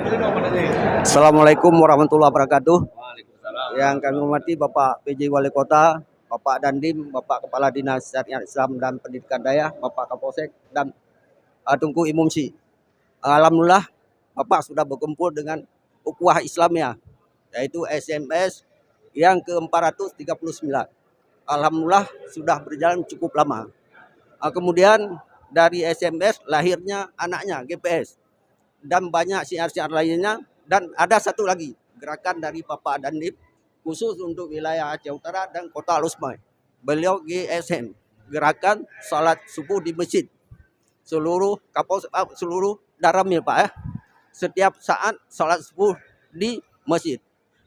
Assalamualaikum warahmatullahi wabarakatuh. Waalaikumsalam. Yang kami hormati Bapak PJ Wali Kota, Bapak Dandim, Bapak Kepala Dinas Syariat Islam dan Pendidikan Daya, Bapak Kapolsek, dan Tunku Imumsi. Alhamdulillah Bapak sudah berkumpul dengan ukhuwah Islamiyah, yaitu SMS yang ke-439. Alhamdulillah sudah berjalan cukup lama. Kemudian dari SMS lahirnya anaknya GPS dan banyak syiar-syiar lainnya, dan ada satu lagi gerakan dari Bapak Dandim khusus untuk wilayah Aceh Utara dan Kota Lusmai. Beliau GSM, gerakan salat subuh di masjid. Seluruh Daramil Pak ya. Setiap saat salat subuh di masjid.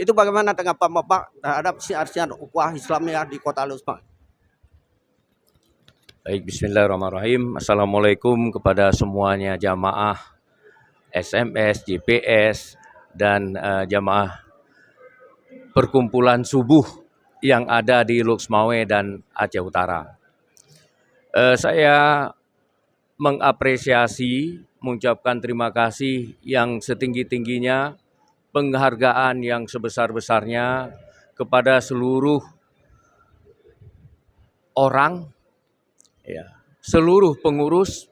Itu bagaimana tanggapan Bapak terhadap syiar-syiar ukhuwah Islamiyah di Kota Lusmai? Baik, bismillahirrahmanirrahim. Assalamualaikum kepada semuanya jamaah SMS, GPS, dan jamaah perkumpulan subuh yang ada di Luxmawe dan Aceh Utara. Saya mengapresiasi, mengucapkan terima kasih yang setinggi-tingginya, penghargaan yang sebesar-besarnya kepada seluruh orang, seluruh pengurus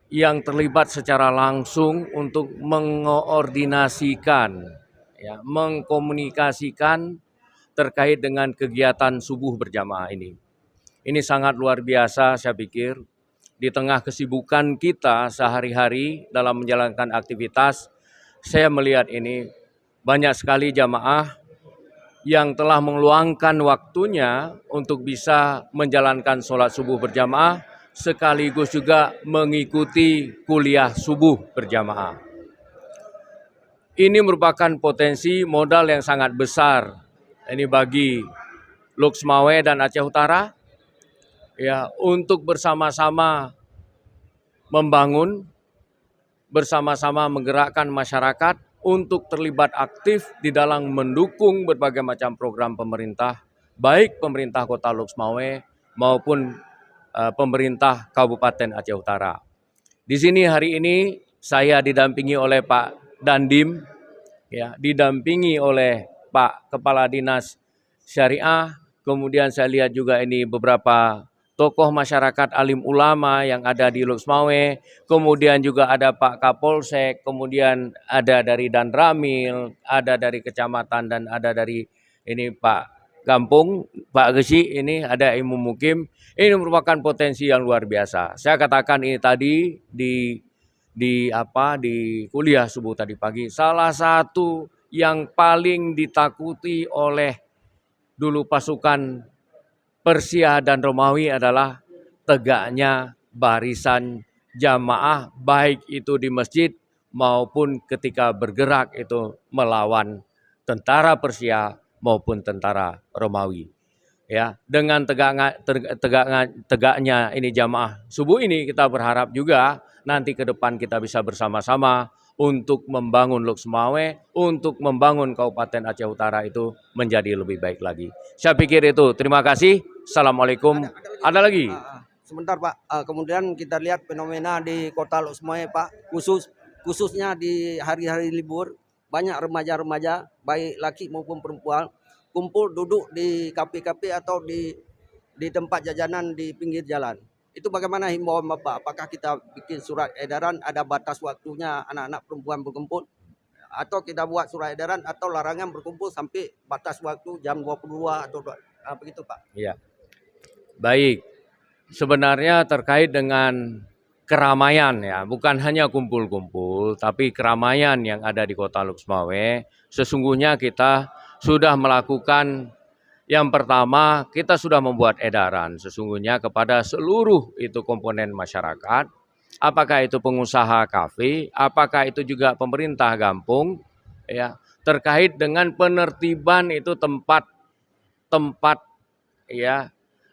yang terlibat secara langsung untuk mengoordinasikan, mengkomunikasikan terkait dengan kegiatan subuh berjamaah ini. Ini sangat luar biasa saya pikir. Di tengah kesibukan kita sehari-hari dalam menjalankan aktivitas, saya melihat ini banyak sekali jamaah yang telah meluangkan waktunya untuk bisa menjalankan sholat subuh berjamaah, sekaligus juga mengikuti kuliah subuh berjamaah. Ini merupakan potensi modal yang sangat besar ini bagi Luxmawe dan Aceh Utara untuk bersama-sama membangun, bersama-sama menggerakkan masyarakat untuk terlibat aktif di dalam mendukung berbagai macam program pemerintah, baik pemerintah Kota Luxmawe maupun pemerintah Kabupaten Aceh Utara. Di sini hari ini saya didampingi oleh Pak Dandim, didampingi oleh Pak Kepala Dinas Syariah, kemudian saya lihat juga ini beberapa tokoh masyarakat alim ulama yang ada di Luxmawe, kemudian juga ada Pak Kapolsek, kemudian ada dari Danramil, ada dari kecamatan, dan ada dari ini Pak Kampung, Pak Gesi, ini ada Imam Mukim. Ini merupakan potensi yang luar biasa. Saya katakan ini tadi di kuliah subuh tadi pagi, salah satu yang paling ditakuti oleh dulu pasukan Persia dan Romawi adalah tegaknya barisan jamaah, baik itu di masjid maupun ketika bergerak itu melawan tentara Persia maupun tentara Romawi. Dengan tegaknya ini jamaah subuh ini, kita berharap juga nanti ke depan kita bisa bersama-sama untuk membangun Luxmawe, untuk membangun Kabupaten Aceh Utara itu menjadi lebih baik lagi. Saya pikir itu. Terima kasih. Assalamualaikum. Ada lagi? Sebentar Pak, kemudian kita lihat fenomena di Kota Luxmawe Pak, khususnya di hari-hari libur, banyak remaja-remaja, baik laki maupun perempuan, kumpul duduk di kafe-kafe atau di tempat jajanan di pinggir jalan. Itu bagaimana himbauan Bapak? Apakah kita bikin surat edaran, ada batas waktunya anak-anak perempuan berkumpul? Atau kita buat surat edaran atau larangan berkumpul sampai batas waktu jam 22 atau begitu Pak? Iya. Baik. Sebenarnya terkait dengan keramaian, bukan hanya kumpul-kumpul, tapi keramaian yang ada di Kota Luxmawe, sesungguhnya kita sudah melakukan. Yang pertama, kita sudah membuat edaran sesungguhnya kepada seluruh itu komponen masyarakat, apakah itu pengusaha kafe, apakah itu juga pemerintah kampung, terkait dengan penertiban itu tempat,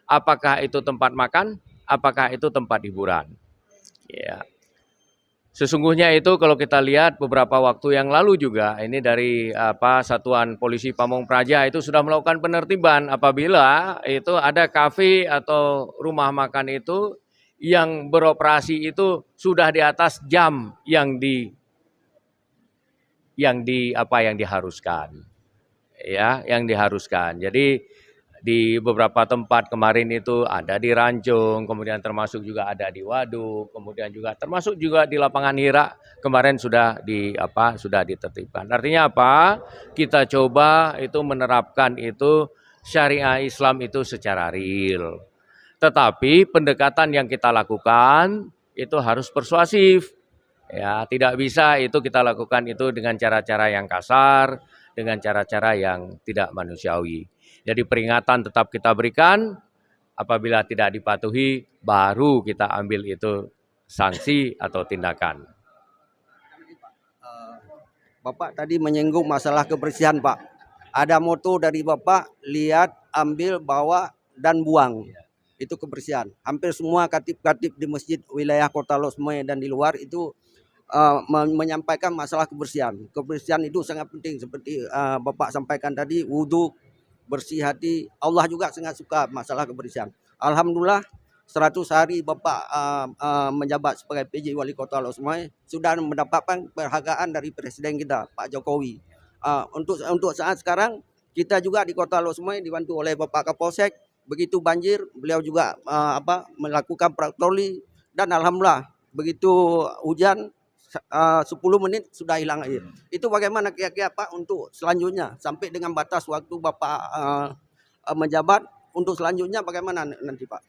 apakah itu tempat makan, apakah itu tempat hiburan. Sesungguhnya itu kalau kita lihat beberapa waktu yang lalu juga, ini dari Satuan Polisi Pamong Praja itu sudah melakukan penertiban apabila itu ada kafe atau rumah makan itu yang beroperasi itu sudah di atas jam yang yang diharuskan, ya, yang diharuskan. Jadi di beberapa tempat kemarin itu ada di Rancung, kemudian termasuk juga ada di Waduk, kemudian juga termasuk juga di lapangan Hira kemarin sudah ditertibkan. Artinya apa? Kita coba itu menerapkan itu syariah Islam itu secara real. Tetapi pendekatan yang kita lakukan itu harus persuasif. Ya, tidak bisa itu kita lakukan itu dengan cara-cara yang kasar, dengan cara-cara yang tidak manusiawi. Jadi peringatan tetap kita berikan, apabila tidak dipatuhi baru kita ambil itu sanksi atau tindakan. Bapak tadi menyinggung masalah kebersihan, Pak. Ada moto dari Bapak, lihat, ambil, bawa, dan buang. Itu kebersihan. Hampir semua katib-katib di masjid wilayah Kota Losme dan di luar itu menyampaikan masalah kebersihan. Kebersihan itu sangat penting seperti Bapak sampaikan tadi, wudhu, bersih hati. Allah juga sangat suka masalah kebersihan. Alhamdulillah 100 hari Bapak menjabat sebagai PJ Wali Kota Losme sudah mendapatkan penghargaan dari Presiden kita Pak Jokowi. Untuk saat sekarang kita juga di Kota Losme dibantu oleh Bapak Kapolsek. Begitu banjir beliau juga melakukan patroli dan alhamdulillah begitu hujan 10 menit sudah hilang air. Itu bagaimana kira-kira Pak untuk selanjutnya sampai dengan batas waktu Bapak menjabat, untuk selanjutnya bagaimana nanti Pak?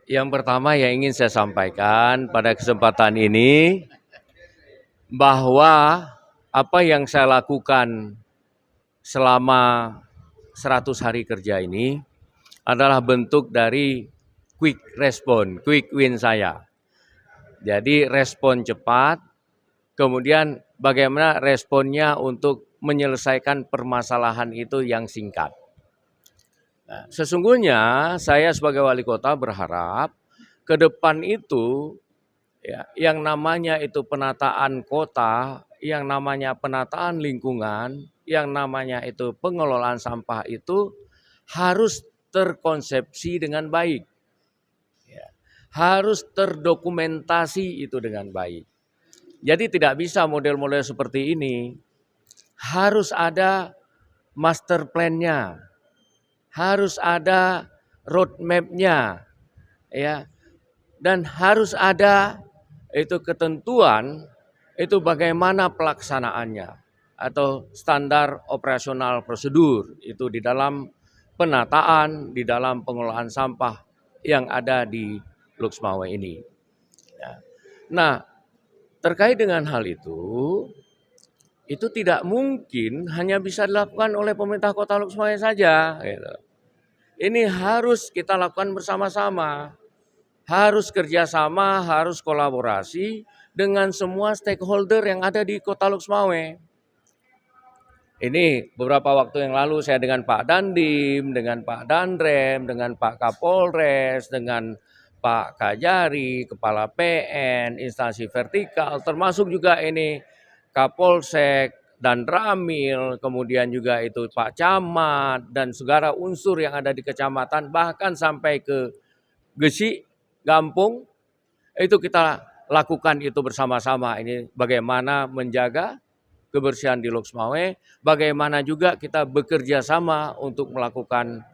Yang pertama yang ingin saya sampaikan pada kesempatan ini bahwa apa yang saya lakukan selama 100 hari kerja ini adalah bentuk dari quick respon, quick win saya. Jadi respon cepat, kemudian bagaimana responnya untuk menyelesaikan permasalahan itu yang singkat. Nah, sesungguhnya saya sebagai wali kota berharap ke depan itu ya, yang namanya itu penataan kota, yang namanya penataan lingkungan, yang namanya itu pengelolaan sampah itu harus terkonsepsi dengan baik. Harus terdokumentasi itu dengan baik. Jadi tidak bisa model-model seperti ini. Harus ada master plan-nya. Harus ada roadmap-nya. Ya. Dan harus ada itu ketentuan itu bagaimana pelaksanaannya atau standar operasional prosedur itu di dalam penataan, di dalam pengelolaan sampah yang ada di Luxmawe ini. Nah, terkait dengan hal itu tidak mungkin hanya bisa dilakukan oleh pemerintah Kota Luxmawe saja. Gitu. Ini harus kita lakukan bersama-sama, harus kerjasama, harus kolaborasi dengan semua stakeholder yang ada di Kota Luxmawe. Ini beberapa waktu yang lalu saya dengan Pak Dandim, dengan Pak Dandrem, dengan Pak Kapolres, dengan Pak Kajari, Kepala PN, instansi vertikal, termasuk juga ini Kapolsek dan Ramil, kemudian juga itu Pak Camat dan segala unsur yang ada di kecamatan, bahkan sampai ke Gesi, Gampung, itu kita lakukan itu bersama-sama. Ini bagaimana menjaga kebersihan di Luxmawe, bagaimana juga kita bekerja sama untuk melakukan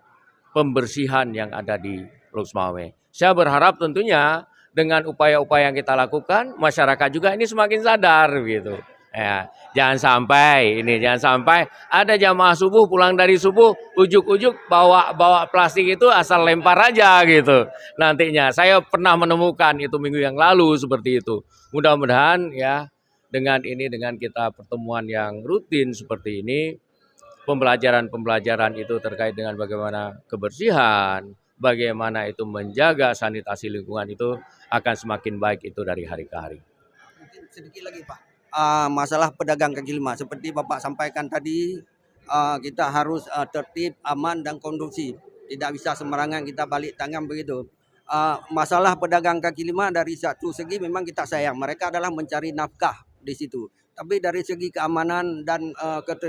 pembersihan yang ada di Luxmawe. Saya berharap tentunya dengan upaya-upaya yang kita lakukan, masyarakat juga ini semakin sadar gitu. Ya, jangan sampai ada jamaah subuh pulang dari subuh ujuk-ujuk bawa plastik itu asal lempar aja gitu. Nantinya saya pernah menemukan itu minggu yang lalu seperti itu. Mudah-mudahan ya dengan kita pertemuan yang rutin seperti ini, pembelajaran itu terkait dengan bagaimana kebersihan, bagaimana itu menjaga sanitasi lingkungan itu akan semakin baik itu dari hari ke hari. Mungkin sedikit lagi Pak, masalah pedagang kaki lima seperti Bapak sampaikan tadi, kita harus tertib, aman dan kondusif. Tidak bisa sembarangan kita balik tangan begitu. Masalah pedagang kaki lima dari satu segi memang kita sayang, mereka adalah mencari nafkah di situ. Tapi dari segi keamanan dan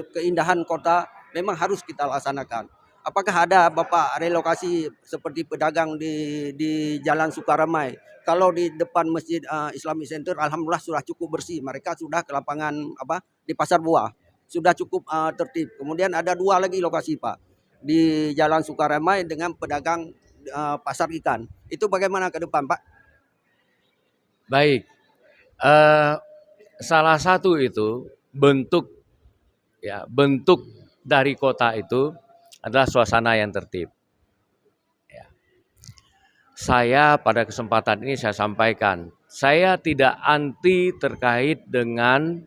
keindahan kota memang harus kita laksanakan. apakah ada Bapak relokasi seperti pedagang di Jalan Sukaramai? Kalau di depan Masjid Islamic Center, alhamdulillah sudah cukup bersih. Mereka sudah ke lapangan apa di Pasar Buah sudah cukup tertib. Kemudian ada 2 lagi lokasi Pak di Jalan Sukaramai dengan pedagang pasar ikan. Itu bagaimana ke depan Pak? Baik, salah satu itu bentuk dari kota itu adalah suasana yang tertib. Ya. Saya pada kesempatan ini saya sampaikan, saya tidak anti terkait dengan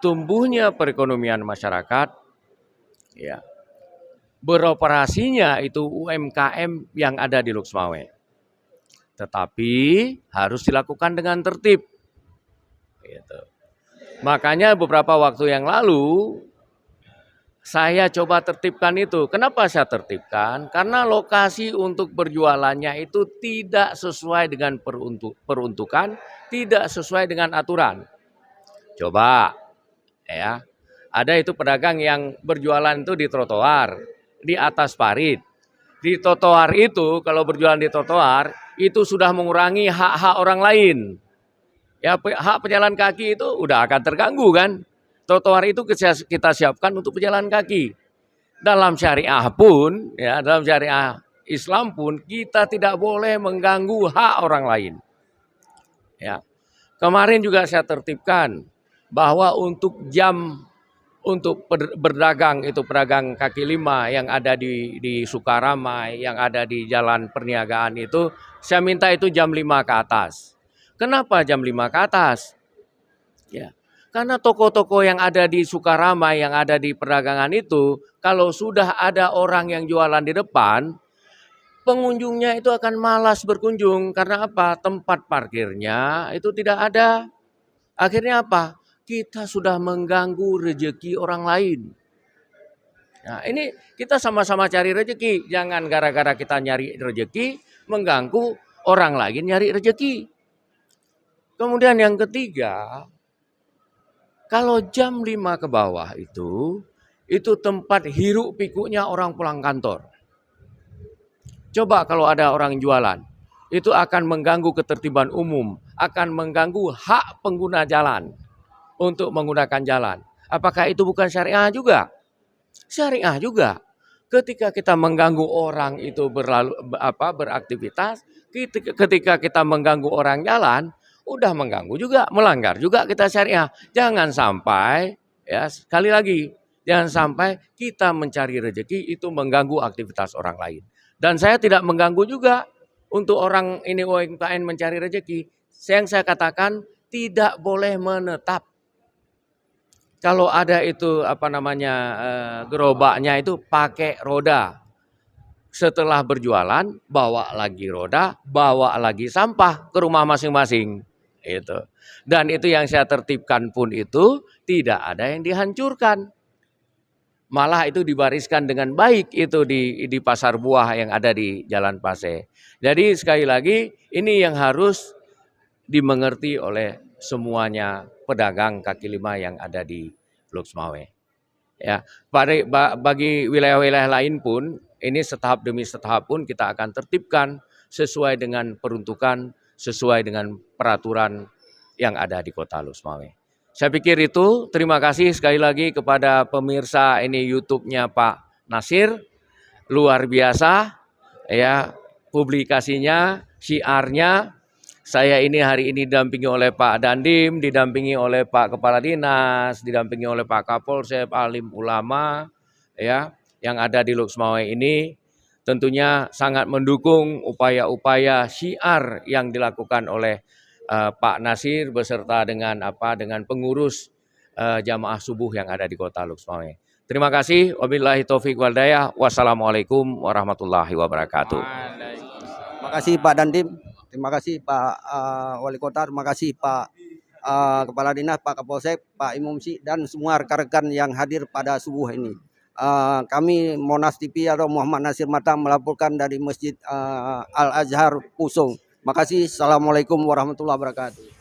tumbuhnya perekonomian masyarakat, ya. Beroperasinya itu UMKM yang ada di Luxmawe. Tetapi harus dilakukan dengan tertib. Gitu. Makanya beberapa waktu yang lalu saya coba tertibkan itu. Kenapa saya tertibkan? Karena lokasi untuk berjualannya itu tidak sesuai dengan peruntukan, tidak sesuai dengan aturan. Coba ya, ada itu pedagang yang berjualan itu di trotoar, di atas parit. Di trotoar itu kalau berjualan di trotoar itu sudah mengurangi hak-hak orang lain. Ya, hak pejalan kaki itu udah akan terganggu kan. Trotoar itu kita siapkan untuk pejalan kaki. Dalam syariah pun, ya, dalam syariah Islam pun kita tidak boleh mengganggu hak orang lain. Ya. Kemarin juga saya tertibkan bahwa untuk jam untuk berdagang itu pedagang kaki lima yang ada di Sukaramai, yang ada di Jalan Perniagaan itu, saya minta itu jam 5 ke atas. Kenapa jam 5 ke atas? Ya, karena toko-toko yang ada di Sukaramai, yang ada di perdagangan itu, kalau sudah ada orang yang jualan di depan, pengunjungnya itu akan malas berkunjung. Karena apa? Tempat parkirnya itu tidak ada. Akhirnya apa? Kita sudah mengganggu rezeki orang lain. Nah, ini kita sama-sama cari rezeki. Jangan gara-gara kita nyari rezeki, mengganggu orang lain nyari rezeki. Kemudian yang ketiga, kalau jam 5 ke bawah itu tempat hiruk pikuknya orang pulang kantor. Coba kalau ada orang jualan, itu akan mengganggu ketertiban umum, akan mengganggu hak pengguna jalan untuk menggunakan jalan. Apakah itu bukan syariah juga? Syariah juga. Ketika kita mengganggu orang itu beraktivitas, ketika kita mengganggu orang jalan, udah mengganggu juga, melanggar juga kita syariah. Jangan sampai, ya sekali lagi, jangan sampai kita mencari rezeki itu mengganggu aktivitas orang lain. Dan saya tidak mengganggu juga untuk orang ini UMKM mencari rezeki. Yang saya katakan tidak boleh menetap. Kalau ada itu gerobaknya itu pakai roda. Setelah berjualan bawa lagi roda, bawa lagi sampah ke rumah masing-masing. Itu. Dan itu yang saya tertibkan pun itu tidak ada yang dihancurkan. Malah itu dibariskan dengan baik itu di Pasar Buah yang ada di Jalan Pase. Jadi sekali lagi ini yang harus dimengerti oleh semuanya pedagang kaki lima yang ada di Luxmawe. Ya, bagi wilayah-wilayah lain pun ini setahap demi setahap pun kita akan tertibkan sesuai dengan peruntukan, sesuai dengan peraturan yang ada di Kota Luxmawe. Saya pikir itu. Terima kasih sekali lagi kepada pemirsa ini YouTube-nya Pak Nasir. Luar biasa ya publikasinya, syiarnya. Saya ini hari ini didampingi oleh Pak Dandim, didampingi oleh Pak Kepala Dinas, didampingi oleh Pak Kapolsek, alim ulama ya yang ada di Luxmawe ini. Tentunya sangat mendukung upaya-upaya syiar yang dilakukan oleh Pak Nasir beserta dengan pengurus jamaah subuh yang ada di Kota Luxmawe. Terima kasih. Wabillahi taufik wal hidayah. Wassalamualaikum warahmatullahi wabarakatuh. Terima kasih Pak Dandim. Terima kasih Pak Wali Kota, terima kasih Pak Kepala Dinas, Pak Kapolsek, Pak Imumsi, dan semua rekan-rekan yang hadir pada subuh ini. Kami Monas TV atau Muhammad Nasir Mata melaporkan dari Masjid Al-Azhar Pusung. Terima kasih. Assalamualaikum warahmatullahi wabarakatuh.